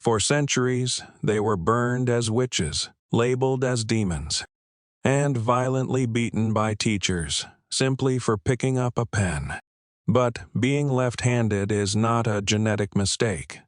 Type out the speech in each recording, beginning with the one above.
For centuries, they were burned as witches, labeled as demons, and violently beaten by teachers, simply for picking up a pen. But being left-handed is not a genetic mistake.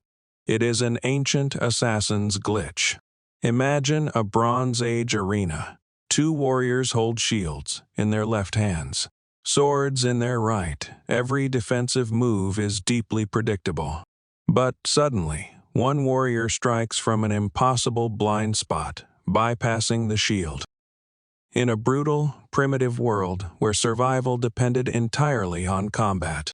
It is an ancient assassin's glitch. Imagine a Bronze Age arena. Two warriors hold shields in their left hands, swords in their right. Every defensive move is deeply predictable. But suddenly, one warrior strikes from an impossible blind spot, bypassing the shield. In a brutal, primitive world where survival depended entirely on combat,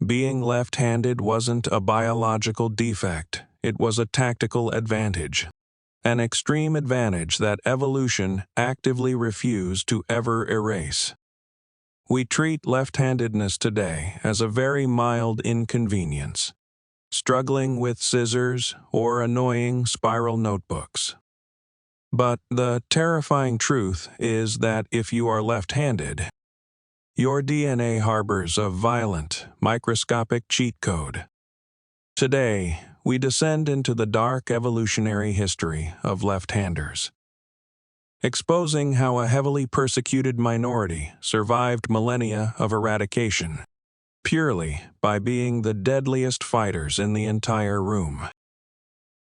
being left-handed wasn't a biological defect, it was a tactical advantage. An extreme advantage that evolution actively refused to ever erase. We treat left-handedness today as a very mild inconvenience, struggling with scissors or annoying spiral notebooks. But the terrifying truth is that if you are left-handed, your DNA harbors a violent, microscopic cheat code. Today, we descend into the dark evolutionary history of left-handers, exposing how a heavily persecuted minority survived millennia of eradication, purely by being the deadliest fighters in the entire room.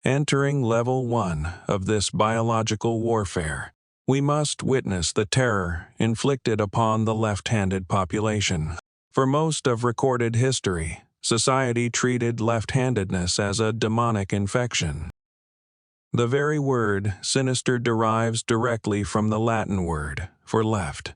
Entering level 1 of this biological warfare, we must witness the terror inflicted upon the left-handed population. For most of recorded history, society treated left-handedness as a demonic infection. The very word sinister derives directly from the Latin word for left.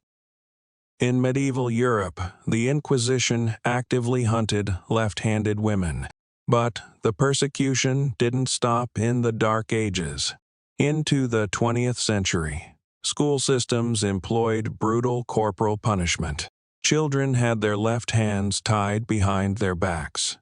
In medieval Europe, the Inquisition actively hunted left-handed women. But the persecution didn't stop in the Dark Ages. Into the 20th century, school systems employed brutal corporal punishment. Children had their left hands tied behind their backs,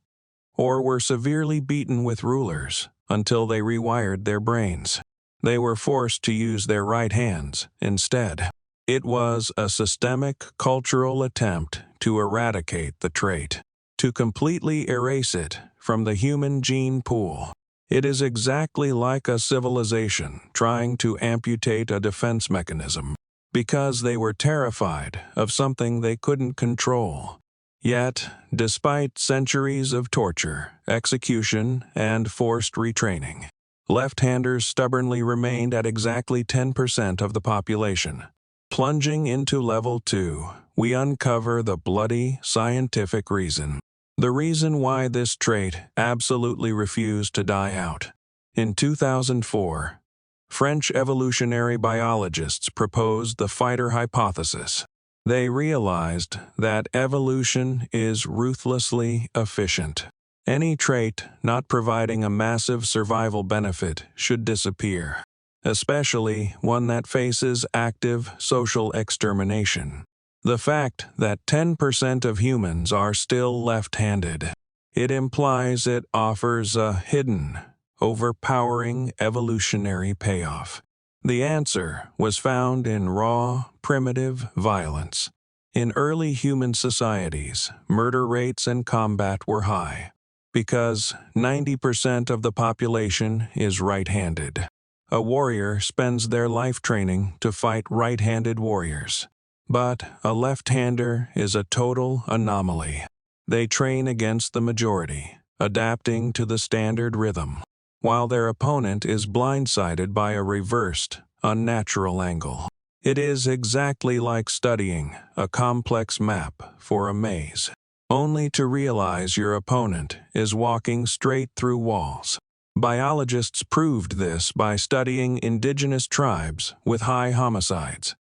or were severely beaten with rulers until they rewired their brains. They were forced to use their right hands instead. It was a systemic cultural attempt to eradicate the trait, to completely erase it from the human gene pool. It is exactly like a civilization trying to amputate a defense mechanism, because they were terrified of something they couldn't control. Yet, despite centuries of torture, execution, and forced retraining, left-handers stubbornly remained at exactly 10% of the population. Plunging into level 2, we uncover the bloody scientific reason. The reason why this trait absolutely refused to die out. In 2004, French evolutionary biologists proposed the fighter hypothesis. They realized that evolution is ruthlessly efficient. Any trait not providing a massive survival benefit should disappear, especially one that faces active social extermination. The fact that 10% of humans are still left-handed, it implies it offers a hidden, overpowering evolutionary payoff. The answer was found in raw, primitive violence. In early human societies, murder rates and combat were high, because 90% of the population is right-handed. A warrior spends their life training to fight right-handed warriors. But a left-hander is a total anomaly. They train against the majority, adapting to the standard rhythm, while their opponent is blindsided by a reversed, unnatural angle. It is exactly like studying a complex map for a maze, only to realize your opponent is walking straight through walls. Biologists proved this by studying indigenous tribes with high homicides.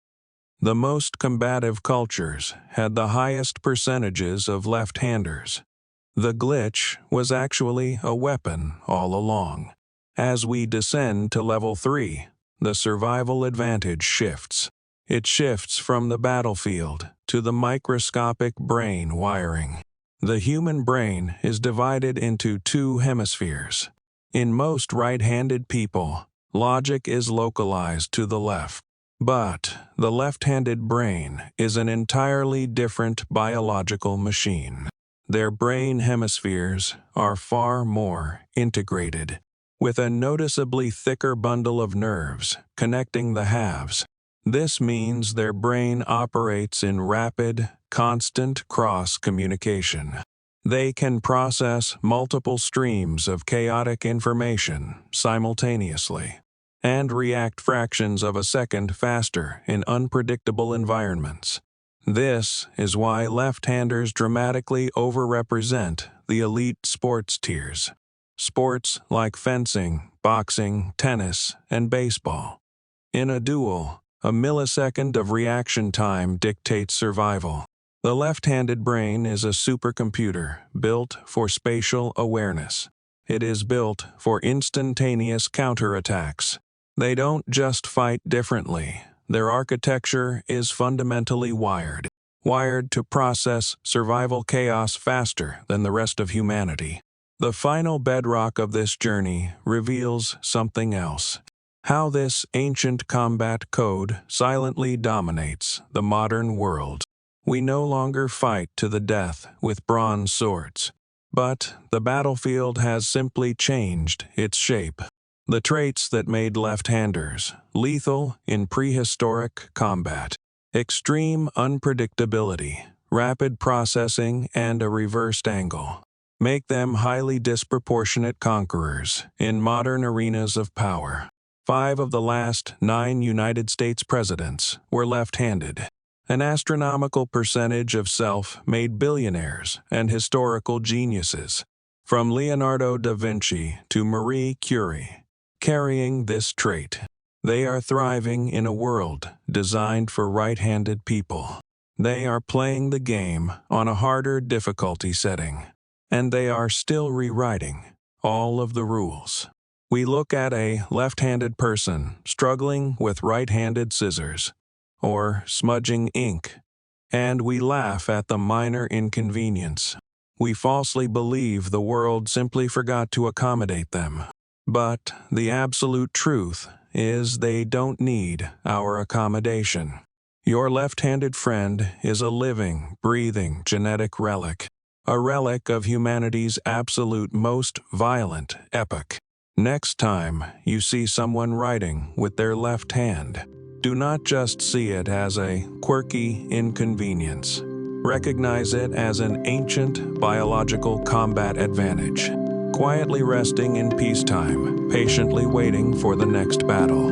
The most combative cultures had the highest percentages of left-handers. The glitch was actually a weapon all along. As we descend to level 3, the survival advantage shifts. It shifts from the battlefield to the microscopic brain wiring. The human brain is divided into 2 hemispheres. In most right-handed people, logic is localized to the left. But the left-handed brain is an entirely different biological machine. Their brain hemispheres are far more integrated. with a noticeably thicker bundle of nerves connecting the halves. This means their brain operates in rapid, constant cross-communication. They can process multiple streams of chaotic information simultaneously and react fractions of a second faster in unpredictable environments. This is why left-handers dramatically overrepresent the elite sports tiers. Sports like fencing, boxing, tennis, and baseball. In a duel, a millisecond of reaction time dictates survival. The left-handed brain is a supercomputer built for spatial awareness. It is built for instantaneous counterattacks. They don't just fight differently. Their architecture is fundamentally wired to process survival chaos faster than the rest of humanity. The final bedrock of this journey reveals something else. How this ancient combat code silently dominates the modern world. We no longer fight to the death with bronze swords, but the battlefield has simply changed its shape. The traits that made left-handers lethal in prehistoric combat, extreme unpredictability, rapid processing, and a reversed angle, make them highly disproportionate conquerors in modern arenas of power. 5 of the last 9 United States presidents were left-handed. An astronomical percentage of self-made billionaires and historical geniuses, from Leonardo da Vinci to Marie Curie, carrying this trait. They are thriving in a world designed for right-handed people. They are playing the game on a harder difficulty setting, and they are still rewriting all of the rules. We look at a left-handed person struggling with right-handed scissors or smudging ink, and we laugh at the minor inconvenience. We falsely believe the world simply forgot to accommodate them. But the absolute truth is they don't need our accommodation. Your left-handed friend is a living, breathing genetic relic, a relic of humanity's absolute most violent epoch. Next time you see someone writing with their left hand, do not just see it as a quirky inconvenience. Recognize it as an ancient biological combat advantage, quietly resting in peacetime, patiently waiting for the next battle.